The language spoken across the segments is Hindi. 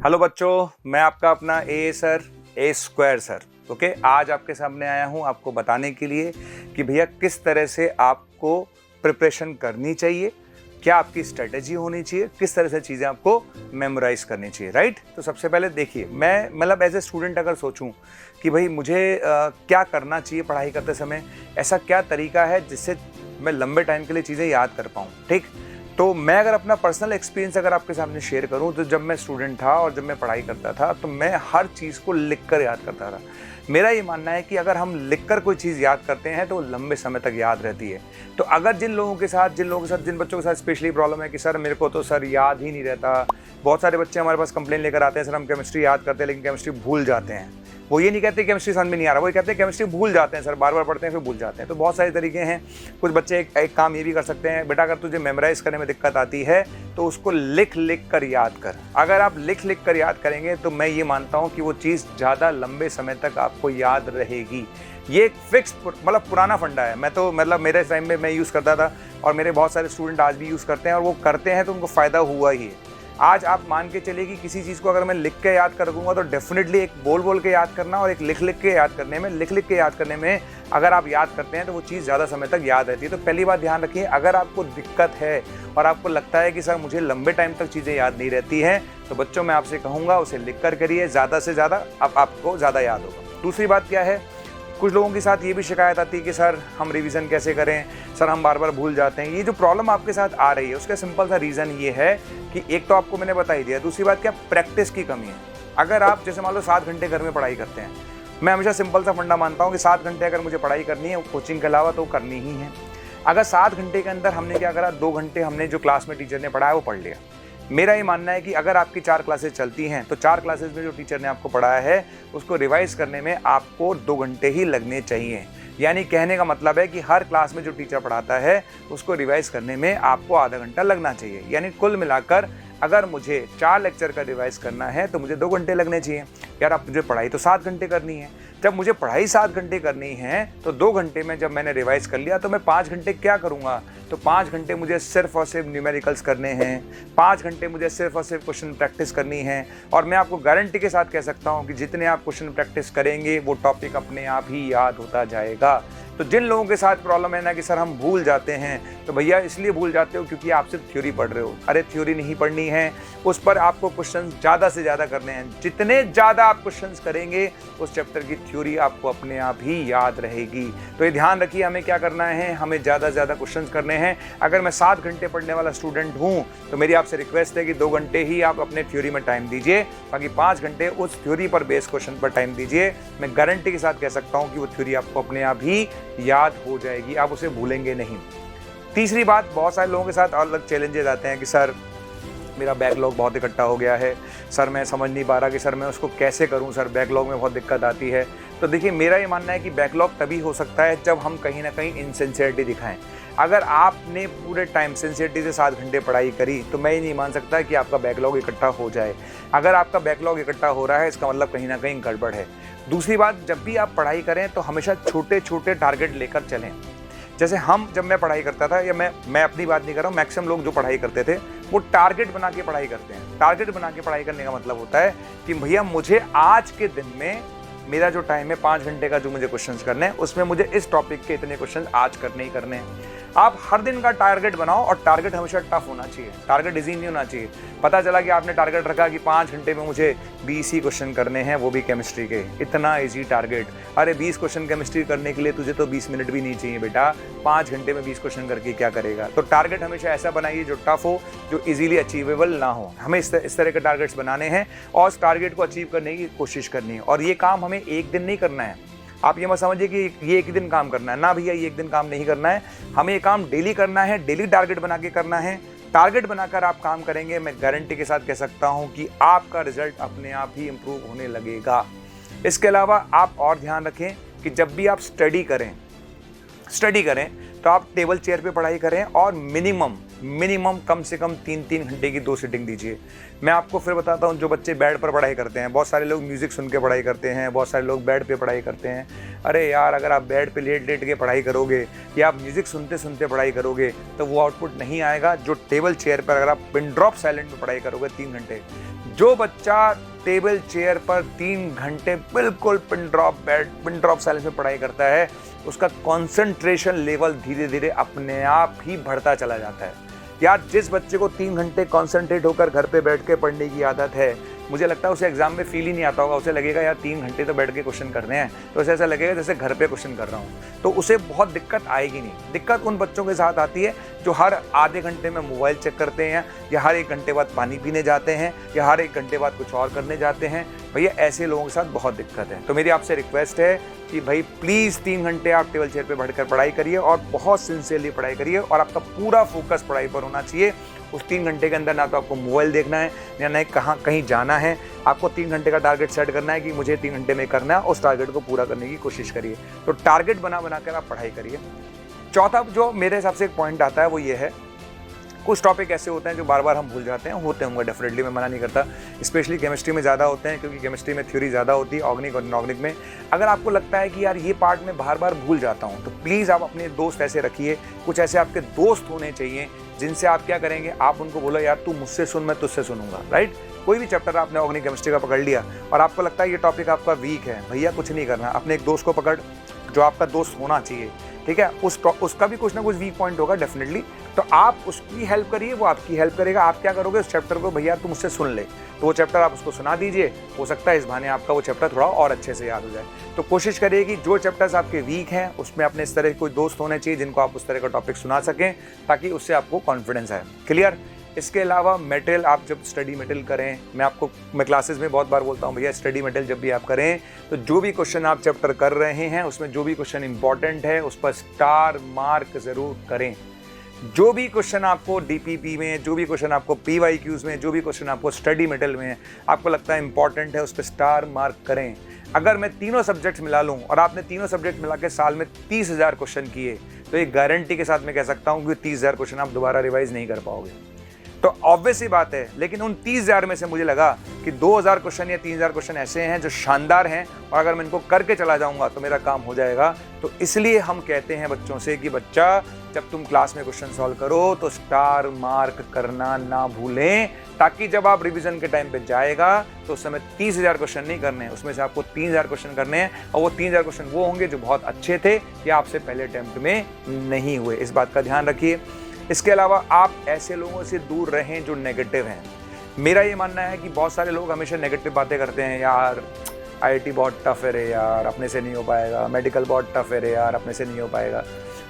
हेलो बच्चों, मैं आपका अपना ए सर, ए स्क्वायर सर। ओके, आज आपके सामने आया हूँ आपको बताने के लिए कि भैया किस तरह से आपको प्रिपरेशन करनी चाहिए, क्या आपकी स्ट्रेटेजी होनी चाहिए, किस तरह से चीज़ें आपको मेमोराइज करनी चाहिए। राइट। तो सबसे पहले देखिए, मैं मतलब एज ए स्टूडेंट अगर सोचूं कि भाई मुझे क्या करना चाहिए पढ़ाई करते समय, ऐसा क्या तरीका है जिससे मैं लंबे टाइम के लिए चीज़ें याद कर पाऊँ। ठीक, तो मैं अगर अपना पर्सनल एक्सपीरियंस अगर आपके सामने शेयर करूं, तो जब मैं स्टूडेंट था और जब मैं पढ़ाई करता था तो मैं हर चीज़ को लिख कर याद करता था। मेरा ये मानना है कि अगर हम लिख कर कोई चीज़ याद करते हैं तो वो लंबे समय तक याद रहती है। तो अगर जिन बच्चों के साथ स्पेशली प्रॉब्लम है कि सर मेरे को तो सर याद ही नहीं रहता, बहुत सारे बच्चे हमारे पास कंप्लेन लेकर आते हैं, सर हम केमिस्ट्री याद करते हैं लेकिन केमिस्ट्री भूल जाते हैं। वो ये नहीं कहते केमिस्ट्री समझ में नहीं आ रहा, वो कहते हैं केमिस्ट्री भूल जाते हैं सर, बार बार पढ़ते हैं फिर भूल जाते हैं। तो बहुत सारे तरीके हैं। कुछ बच्चे एक काम ये भी कर सकते हैं, बेटा अगर तुझे मेमोराइज करने में दिक्कत आती है तो उसको लिख कर याद कर। अगर आप लिख कर याद करेंगे तो मैं ये मानता हूँ कि वो चीज़ ज़्यादा लंबे समय तक आपको याद रहेगी। ये एक फिक्स मतलब पुराना फंडा है। मैं तो मतलब मेरे टाइम में मैं यूज़ करता था और मेरे बहुत सारे स्टूडेंट आज भी यूज़ करते हैं और वो करते हैं तो उनको फ़ायदा हुआ ही है। आज आप मान के चलिए कि किसी चीज़ को अगर मैं लिख के याद कर दूंगा तो डेफिनेटली एक बोल के याद करना और एक लिख के याद करने में अगर आप याद करते हैं तो वो चीज़ ज़्यादा समय तक याद रहती है। तो पहली बात ध्यान रखिए, अगर आपको दिक्कत है और आपको लगता है कि सर मुझे लंबे टाइम तक चीज़ें याद नहीं रहती हैं, तो बच्चों मैं आपसे कहूँगा उसे लिख कर करिए, ज़्यादा से ज़्यादा आपको ज़्यादा याद होगा। दूसरी बात क्या है, कुछ लोगों के साथ ये भी शिकायत आती है कि सर हम रिवीजन कैसे करें, सर हम बार बार भूल जाते हैं। ये जो प्रॉब्लम आपके साथ आ रही है उसका सिंपल सा रीज़न ये है कि एक तो आपको मैंने बता ही दिया, दूसरी बात क्या, प्रैक्टिस की कमी है। अगर आप जैसे मान लो 7 घंटे घर में पढ़ाई करते हैं, मैं हमेशा सिंपल सा फंडा मानता हूँ कि 7 घंटे अगर मुझे पढ़ाई करनी है कोचिंग के अलावा तो करनी ही है। अगर 7 घंटे के अंदर हमने क्या करा, 2 घंटे हमने जो क्लास में टीचर ने पढ़ाया वो पढ़ लिया। मेरा ये मानना है कि अगर आपकी 4 क्लासेस चलती हैं तो 4 क्लासेस में जो टीचर ने आपको पढ़ाया है उसको रिवाइज करने में आपको 2 घंटे ही लगने चाहिए। यानी कहने का मतलब है कि हर क्लास में जो टीचर पढ़ाता है उसको रिवाइज करने में आपको आधा घंटा लगना चाहिए। यानी कुल मिलाकर अगर मुझे 4 लेक्चर का रिवाइज करना है तो मुझे 2 घंटे लगने चाहिए। यार अब मुझे पढ़ाई तो 7 घंटे करनी है। जब मुझे पढ़ाई 7 घंटे करनी है तो 2 घंटे में जब मैंने रिवाइज कर लिया तो मैं 5 घंटे क्या करूँगा, तो 5 घंटे मुझे सिर्फ और सिर्फ न्यूमेरिकल्स करने हैं, 5 घंटे मुझे सिर्फ और सिर्फ क्वेश्चन प्रैक्टिस करनी है। और मैं आपको गारंटी के साथ कह सकता हूँ कि जितने आप क्वेश्चन प्रैक्टिस करेंगे वो टॉपिक अपने आप ही याद होता जाएगा। तो जिन लोगों के साथ प्रॉब्लम है ना कि सर हम भूल जाते हैं, तो भैया इसलिए भूल जाते हो क्योंकि आप सिर्फ थ्योरी पढ़ रहे हो। अरे थ्योरी नहीं पढ़नी है, उस पर आपको क्वेश्चन ज़्यादा से ज़्यादा करने हैं। जितने ज़्यादा आप क्वेश्चन करेंगे उस चैप्टर की थ्योरी आपको अपने आप ही याद रहेगी। तो ये ध्यान रखिए, हमें क्या करना है, हमें ज़्यादा से ज़्यादा क्वेश्चन करने हैं। अगर मैं 7 घंटे पढ़ने वाला स्टूडेंट हूँ तो मेरी आपसे रिक्वेस्ट है कि 2 घंटे ही आप अपने थ्योरी में टाइम दीजिए, बाकी 5 घंटे उस थ्योरी पर बेस क्वेश्चन पर टाइम दीजिए। मैं गारंटी के साथ कह सकता हूँ कि वो थ्योरी आपको अपने आप ही याद हो जाएगी, आप उसे भूलेंगे नहीं। तीसरी बात, बहुत सारे लोगों के साथ अलग चैलेंजेस आते हैं कि सर मेरा बैकलॉग बहुत इकट्ठा हो गया है, सर मैं समझ नहीं पा रहा कि सर मैं उसको कैसे करूं, सर बैकलॉग में बहुत दिक्कत आती है। तो देखिए, मेरा ये मानना है कि बैकलॉग तभी हो सकता है जब हम कहीं ना कहीं इनसिंसियरिटी दिखाएं। अगर आपने पूरे टाइम सिंसियरिटी से 7 घंटे पढ़ाई करी तो मैं ये नहीं मान सकता कि आपका बैकलॉग इकट्ठा हो जाए। अगर आपका बैकलॉग इकट्ठा हो रहा है इसका मतलब कहीं ना कहीं गड़बड़ है। दूसरी बात, जब भी आप पढ़ाई करें तो हमेशा छोटे छोटे टारगेट लेकर चलें। जैसे जब मैं पढ़ाई करता था, या मैं अपनी बात नहीं कर रहा हूँ, मैक्सिमम लोग जो पढ़ाई करते थे वो टारगेट बना के पढ़ाई करते हैं। टारगेट बना के पढ़ाई करने का मतलब होता है कि भैया मुझे आज के दिन में मेरा जो टाइम है 5 घंटे का जो मुझे क्वेश्चंस करने हैं उसमें मुझे इस टॉपिक के इतने क्वेश्चन आज करने ही करने हैं। आप हर दिन का टारगेट बनाओ और टारगेट हमेशा टफ होना चाहिए, टारगेट इजी नहीं होना चाहिए। पता चला कि आपने टारगेट रखा कि 5 घंटे में मुझे 20 ही क्वेश्चन करने हैं, वो भी केमिस्ट्री के। इतना इजी टारगेट, अरे 20 क्वेश्चन केमिस्ट्री करने के लिए तुझे तो 20 मिनट भी नहीं चाहिए बेटा, 5 घंटे में 20 क्वेश्चन करके क्या करेगा। तो टारगेट हमेशा ऐसा बनाइए जो टफ हो, जो इजीली अचीवेबल ना हो। हमें इस तरह के टारगेट्स बनाने हैं और उस टारगेट को अचीव करने की कोशिश करनी है। और ये काम हमें एक दिन नहीं करना है। आप ये मत समझिए कि ये एक ही दिन काम करना है, ना भैया ये एक दिन काम नहीं करना है, हमें ये काम डेली करना है, डेली टारगेट बना के करना है। टारगेट बनाकर आप काम करेंगे, मैं गारंटी के साथ कह सकता हूं कि आपका रिजल्ट अपने आप ही इंप्रूव होने लगेगा। इसके अलावा आप और ध्यान रखें कि जब भी आप स्टडी करें तो आप टेबल चेयर पे पढ़ाई करें और मिनिमम कम से कम 3-3 घंटे की 2 सिटिंग दीजिए। मैं आपको फिर बताता हूँ, जो बच्चे बेड पर पढ़ाई करते हैं, बहुत सारे लोग म्यूज़िक सुन के पढ़ाई करते हैं, बहुत सारे लोग बेड पे पढ़ाई करते हैं। अरे यार, अगर आप बेड पे लेट लेट के पढ़ाई करोगे या आप म्यूज़िक सुनते सुनते पढ़ाई करोगे तो वो आउटपुट नहीं आएगा जो टेबल चेयर पर अगर आप पिन ड्रॉप साइलेंट में पढ़ाई करोगे 3 घंटे। जो बच्चा टेबल चेयर पर 3 घंटे बिल्कुल पिन ड्रॉप साइलेंस में पढ़ाई करता है, उसका कंसंट्रेशन लेवल धीरे धीरे अपने आप ही बढ़ता चला जाता है। यार, जिस बच्चे को 3 घंटे कंसंट्रेट होकर घर पे बैठ के पढ़ने की आदत है, मुझे लगता है उसे एग्जाम में फील ही नहीं आता होगा। उसे लगेगा यार 3 घंटे तो बैठ के क्वेश्चन करने हैं, तो उसे ऐसा लगेगा जैसे घर पे क्वेश्चन कर रहा हूँ, तो उसे बहुत दिक्कत आएगी नहीं। दिक्कत उन बच्चों के साथ आती है जो हर आधे घंटे में मोबाइल चेक करते हैं, या हर 1 घंटे बाद पानी पीने जाते हैं, या हर 1 घंटे बाद कुछ और करने जाते हैं। भैया, ऐसे लोगों के साथ बहुत दिक्कत है। तो मेरी आपसे रिक्वेस्ट है कि भाई प्लीज़ 3 घंटे आप टेबल चेयर पे बैठकर पढ़ाई करिए और बहुत सिंसियरली पढ़ाई करिए, और आपका पूरा फोकस पढ़ाई पर होना चाहिए। उस 3 घंटे के अंदर ना तो आपको मोबाइल देखना है, या ना कहीं जाना है। आपको 3 घंटे का टारगेट सेट करना है कि मुझे 3 घंटे में करना है, उस टारगेट को पूरा करने की कोशिश करिए। तो टारगेट बना कर आप पढ़ाई करिए। चौथा जो मेरे हिसाब से एक पॉइंट आता है वो ये है, कुछ टॉपिक ऐसे होते हैं जो बार बार हम भूल जाते हैं, होते होंगे डेफिनेटली, मैं मना नहीं करता। स्पेशली केमिस्ट्री में ज़्यादा होते हैं, क्योंकि केमिस्ट्री में थ्योरी ज़्यादा होती है, ऑर्गेनिक और इनऑर्गेनिक में। अगर आपको लगता है कि यार ये पार्ट में बार बार भूल जाता हूँ, तो प्लीज़ आप अपने दोस्त ऐसे रखिए, कुछ ऐसे आपके दोस्त होने चाहिए जिनसे आप क्या करेंगे, आप उनको बोलो यार तू मुझसे सुन, मैं तुझसे सुनूंगा, राइट। कोई भी चैप्टर आपने ऑर्गेनिक केमिस्ट्री का पकड़ लिया और आपको लगता है ये टॉपिक आपका वीक है, भैया कुछ नहीं करना, अपने एक दोस्त को पकड़ जो आपका दोस्त होना चाहिए, ठीक है। उसका भी कुछ ना कुछ वीक पॉइंट होगा डेफिनेटली, तो आप उसकी हेल्प करिए, वो आपकी हेल्प करेगा। आप क्या करोगे, उस चैप्टर को भैया तुम मुझसे सुन ले, तो वो चैप्टर आप उसको सुना दीजिए, हो सकता है इस बहाने आपका वो चैप्टर थोड़ा और अच्छे से याद हो जाए। तो कोशिश करिए कि जो चैप्टर्स आपके वीक हैं उसमें अपने इस तरह के कोई दोस्त होने चाहिए जिनको आप उस तरह का टॉपिक सुना सकें, ताकि उससे आपको कॉन्फिडेंस आए। क्लियर। इसके अलावा मटेरियल, आप जब स्टडी मटेरियल करें, मैं क्लासेस में बहुत बार बोलता हूँ भैया, स्टडी मटेरियल जब भी आप करें तो जो भी क्वेश्चन आप चैप्टर कर रहे हैं उसमें जो भी क्वेश्चन इंपॉर्टेंट है उस पर स्टार मार्क ज़रूर करें। जो भी क्वेश्चन आपको डीपीपी में, जो भी क्वेश्चन आपको पीवाईक्यूज़ में, जो भी क्वेश्चन आपको स्टडी मटेरियल में आपको लगता है इंपॉर्टेंट है, उस पर स्टार मार्क करें। अगर मैं तीनों सब्जेक्ट्स मिला लूँ और आपने तीनों सब्जेक्ट मिला के साल में 30,000 क्वेश्चन किए, तो एक गारंटी के साथ मैं कह सकता हूँ कि 30,000 क्वेश्चन आप दोबारा रिवाइज नहीं कर पाओगे। तो ऑब्वियस ही बात है, लेकिन उन 30,000 में से मुझे लगा कि 2,000 क्वेश्चन या 3,000 क्वेश्चन ऐसे हैं जो शानदार हैं, और अगर मैं इनको करके चला जाऊंगा तो मेरा काम हो जाएगा। तो इसलिए हम कहते हैं बच्चों से कि बच्चा, जब तुम क्लास में क्वेश्चन सॉल्व करो तो स्टार मार्क करना ना भूलें, ताकि जब आप रिवीजन के टाइम पे जाएगा तो उस समय 30,000 क्वेश्चन नहीं करने हैं, उसमें से आपको 3,000 क्वेश्चन करने हैं, और वो 3,000 क्वेश्चन वो होंगे जो बहुत अच्छे थे या आपसे पहले अटेम्प्ट में नहीं हुए। इस बात का ध्यान रखिए। इसके अलावा आप ऐसे लोगों से दूर रहें जो नेगेटिव हैं। मेरा ये मानना है कि बहुत सारे लोग हमेशा नेगेटिव बातें करते हैं, यार आईआईटी बहुत टफ है रे यार, अपने से नहीं हो पाएगा, मेडिकल बहुत टफ है रे यार, अपने से नहीं हो पाएगा।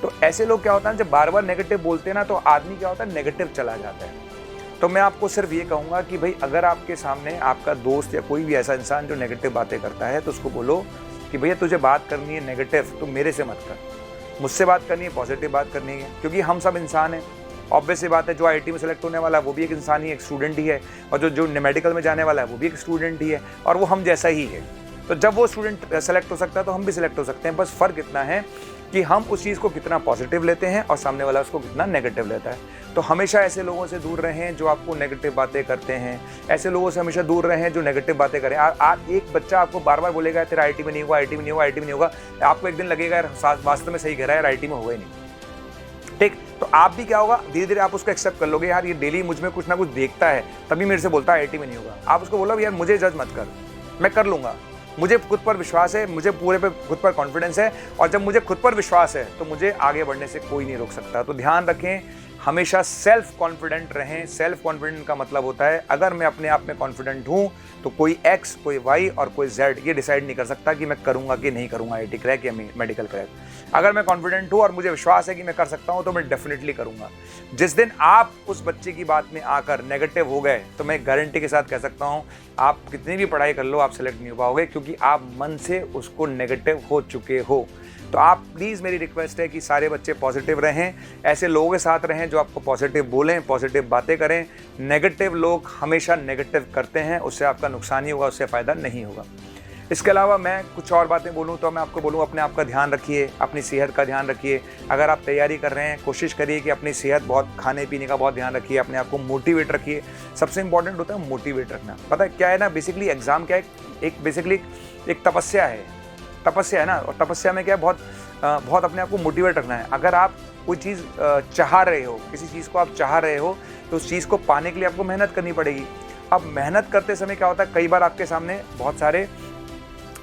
तो ऐसे लोग क्या होता है, जब बार बार नेगेटिव बोलते हैं ना, तो आदमी क्या होता है, नेगेटिव चला जाता है। तो मैं आपको सिर्फ ये कहूँगा कि भाई, अगर आपके सामने आपका दोस्त या कोई भी ऐसा इंसान जो नेगेटिव बातें करता है, तो उसको बोलो कि भैया तुझे बात करनी है नेगेटिव, तो मेरे से मत कर, मुझसे बात करनी है, पॉजिटिव बात करनी है, क्योंकि हम सब इंसान हैं। ऑब्वियस सी बात है, जो आईआईटी में सेलेक्ट होने वाला है वो भी एक इंसान ही, एक स्टूडेंट ही है, और जो मेडिकल में जाने वाला है वो भी एक स्टूडेंट ही है, और वो हम जैसा ही है। तो जब वो स्टूडेंट सेलेक्ट हो सकता है तो हम भी सिलेक्ट हो सकते हैं। बस फ़र्क इतना है कि हम उस चीज़ को कितना पॉजिटिव लेते हैं और सामने वाला उसको कितना नेगेटिव लेता है। तो हमेशा ऐसे लोगों से दूर रहें जो आपको नेगेटिव बातें करते हैं, ऐसे लोगों से हमेशा दूर रहें जो नेगेटिव बातें करें। आप एक बच्चा आपको बार बार बोलेगा तेरा आईआईटी में नहीं होगा, आईआईटी में नहीं होगा, आईआईटी में नहीं होगा, आपको एक दिन लगेगा यार वास्तव में सही कह रहा है, आईआईटी में होगा ही नहीं, ठीक। तो आप भी क्या होगा, धीरे धीरे आप उसको एक्सेप्ट कर लोगे, यार ये डेली मुझ में कुछ ना कुछ देखता है तभी मेरे से बोलता है आईआईटी में नहीं होगा। आप उसको बोलो यार मुझे जज मत कर, मैं कर लूँगा, मुझे खुद पर विश्वास है, मुझे पूरे पे खुद पर कॉन्फिडेंस है, और जब मुझे खुद पर विश्वास है तो मुझे आगे बढ़ने से कोई नहीं रोक सकता। तो ध्यान रखें, हमेशा सेल्फ कॉन्फिडेंट रहें। सेल्फ कॉन्फिडेंट का मतलब होता है, अगर मैं अपने आप में कॉन्फिडेंट हूँ तो कोई एक्स, कोई वाई और कोई जेड ये डिसाइड नहीं कर सकता कि मैं करूँगा कि नहीं करूँगा आईआईटी क्रैक या मेडिकल क्रैक। अगर मैं कॉन्फिडेंट हूँ और मुझे विश्वास है कि मैं कर सकता हूँ तो मैं डेफिनेटली करूँगा। जिस दिन आप उस बच्चे की बात में आकर नेगेटिव हो गए तो मैं गारंटी के साथ कह सकता हूँ आप कितनी भी पढ़ाई कर लो आप सेलेक्ट नहीं हो पाओगे, क्योंकि आप मन से उसको नेगेटिव हो चुके हो। तो आप प्लीज़, मेरी रिक्वेस्ट है कि सारे बच्चे पॉजिटिव रहें, ऐसे लोगों के साथ रहें जो आपको पॉजिटिव बोलें, पॉजिटिव बातें करें। नेगेटिव लोग हमेशा नेगेटिव करते हैं, उससे आपका नुकसान ही होगा, उससे फ़ायदा नहीं होगा। इसके अलावा मैं कुछ और बातें बोलूँ तो मैं आपको बोलूँ, अपने आप का ध्यान रखिए, अपनी सेहत का ध्यान रखिए। अगर आप तैयारी कर रहे हैं, कोशिश करिए कि अपनी सेहत, बहुत खाने पीने का बहुत ध्यान रखिए, अपने आप को मोटिवेट रखिए। सबसे इंपॉर्टेंट होता है मोटिवेट रखना। पता है क्या है ना, बेसिकली एग्जाम क्या है, एक बेसिकली एक तपस्या है, तपस्या है ना। और तपस्या में क्या है, बहुत अपने आप को मोटिवेट रखना है। अगर आप कोई चीज़ चाह रहे हो, किसी चीज़ को आप चाह रहे हो, तो उस चीज़ को पाने के लिए आपको मेहनत करनी पड़ेगी। अब मेहनत करते समय क्या होता है, कई बार आपके सामने बहुत सारे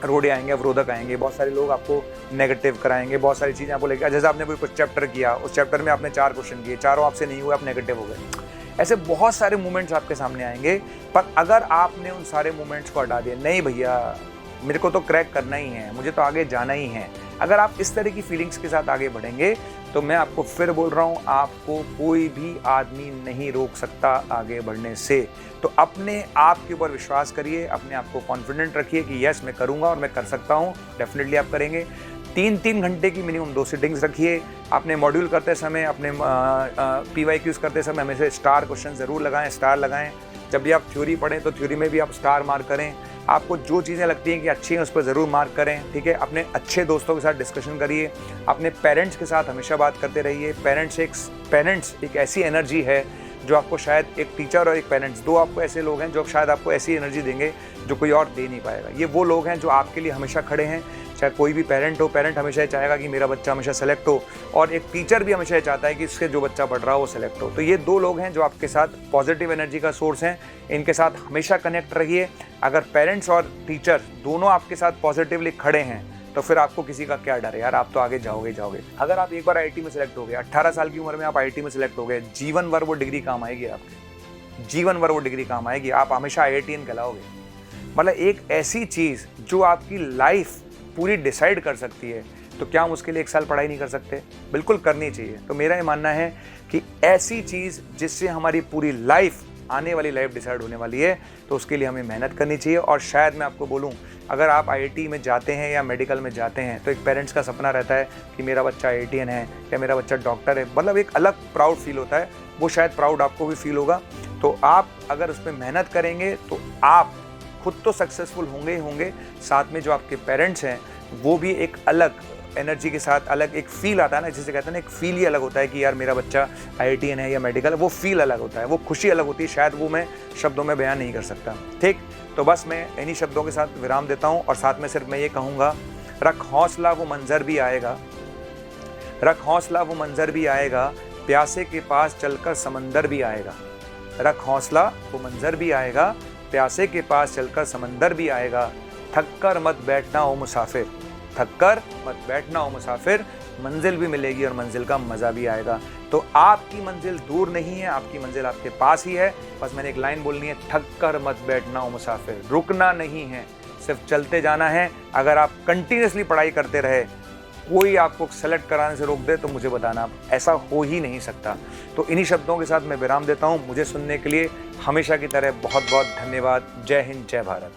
रोड़े आएंगे, अवरोधक आएंगे, बहुत सारे लोग आपको नेगेटिव कराएंगे, बहुत सारी चीज़ें आपको लेकर, जैसे आपने कोई कुछ चैप्टर किया, उस चैप्टर में आपने 4 क्वेश्चन किए, चारों आपसे नहीं हुए, आप नेगेटिव हो गए। ऐसे बहुत सारे मोमेंट्स आपके सामने आएंगे। पर अगर आपने उन सारे मोमेंट्स को हटा दिया, नहीं भैया मेरे को तो क्रैक करना ही है, मुझे तो आगे जाना ही है, अगर आप इस तरह की फीलिंग्स के साथ आगे बढ़ेंगे, तो मैं आपको फिर बोल रहा हूँ, आपको कोई भी आदमी नहीं रोक सकता आगे बढ़ने से। तो अपने आप के ऊपर विश्वास करिए, अपने आप को कॉन्फिडेंट रखिए कि यस मैं करूँगा और मैं कर सकता हूँ। डेफिनेटली आप करेंगे। 3-3 घंटे की मिनिमम 2 सिटिंग्स रखिए। अपने मॉड्यूल करते समय, अपने PYQs करते समय हमेशा स्टार क्वेश्चन ज़रूर लगाएं, स्टार लगाएं। जब भी आप थ्योरी पढ़ें तो थ्योरी में भी आप स्टार मार्क करें। आपको जो चीज़ें लगती हैं कि अच्छी हैं उस पर ज़रूर मार्क करें, ठीक है। अपने अच्छे दोस्तों के साथ डिस्कशन करिए, अपने पेरेंट्स के साथ हमेशा बात करते रहिए। पेरेंट्स एक ऐसी एनर्जी है जो आपको शायद, एक टीचर और एक पेरेंट्स, दो आपको ऐसे लोग हैं जो शायद आपको ऐसी एनर्जी देंगे जो कोई और दे नहीं पाएगा। ये वो लोग हैं जो आपके लिए हमेशा खड़े हैं। चाहे कोई भी पेरेंट हो, पेरेंट हमेशा ये चाहेगा कि मेरा बच्चा हमेशा सेलेक्ट हो, और एक टीचर भी हमेशा ये चाहता है कि उसके जो बच्चा पढ़ रहा हो वो सेलेक्ट हो। तो ये 2 लोग हैं जो आपके साथ पॉजिटिव एनर्जी का सोर्स हैं। इनके साथ हमेशा कनेक्ट रहिए। अगर पेरेंट्स और टीचर दोनों आपके साथ पॉजिटिवली खड़े हैं तो फिर आपको किसी का क्या डर है यार, आप तो आगे जाओगे जाओगे। अगर आप एक बार IIT में सेलेक्ट हो गए, 18 साल की उम्र में आप IIT में सेलेक्ट हो गए, जीवन भर वो डिग्री काम आएगी आपके, जीवन भर वो डिग्री काम आएगी। आप हमेशा IITian कहलाओगे। मतलब एक ऐसी चीज़ जो आपकी लाइफ पूरी डिसाइड कर सकती है, तो क्या हम उसके लिए 1 साल पढ़ाई नहीं कर सकते? बिल्कुल करनी चाहिए। तो मेरा ये मानना है कि ऐसी चीज़ जिससे हमारी पूरी लाइफ, आने वाली लाइफ डिसाइड होने वाली है, तो उसके लिए हमें मेहनत करनी चाहिए। और शायद मैं आपको बोलूं, अगर आप IIT में जाते हैं या मेडिकल में जाते हैं, तो एक पेरेंट्स का सपना रहता है कि मेरा बच्चा IITian है या मेरा बच्चा डॉक्टर है। मतलब एक अलग प्राउड फील होता है, वो शायद प्राउड आपको भी फील होगा। तो आप अगर उस पर मेहनत करेंगे तो आप खुद तो सक्सेसफुल होंगे ही होंगे, साथ में जो आपके पेरेंट्स हैं वो भी एक अलग एनर्जी के साथ, अलग एक फील आता है ना, जिसे कहते हैं ना, एक फील ही अलग होता है कि यार मेरा बच्चा IITian है या मेडिकल, वो फील अलग होता है, वो खुशी अलग होती है। शायद वो मैं शब्दों में बयान नहीं कर सकता। ठीक, तो बस मैं इन्हीं शब्दों के साथ विराम देता हूँ, और साथ में सिर्फ मैं ये कहूँगा, रख हौसला वो मंजर भी आएगा, रख हौसला वो मंजर भी आएगा, प्यासे के पास चलकर समंदर भी आएगा। रख हौसला वो मंजर भी आएगा, प्यासे के पास चलकर समंदर भी आएगा। थक कर मत बैठना हो मुसाफिर, थक कर मत बैठना हो मुसाफिर, मंजिल भी मिलेगी और मंजिल का मज़ा भी आएगा। तो आपकी मंजिल दूर नहीं है, आपकी मंजिल आपके पास ही है। बस मैंने एक लाइन बोलनी है, थक कर मत बैठना हो मुसाफिर, रुकना नहीं है, सिर्फ चलते जाना है। अगर आप कंटिन्यूसली पढ़ाई करते रहे, कोई आपको सेलेक्ट कराने से रोक दे, तो मुझे बताना, ऐसा हो ही नहीं सकता। तो इन्हीं शब्दों के साथ मैं विराम देता हूँ। मुझे सुनने के लिए हमेशा की तरह बहुत बहुत धन्यवाद। जय हिंद, जय भारत।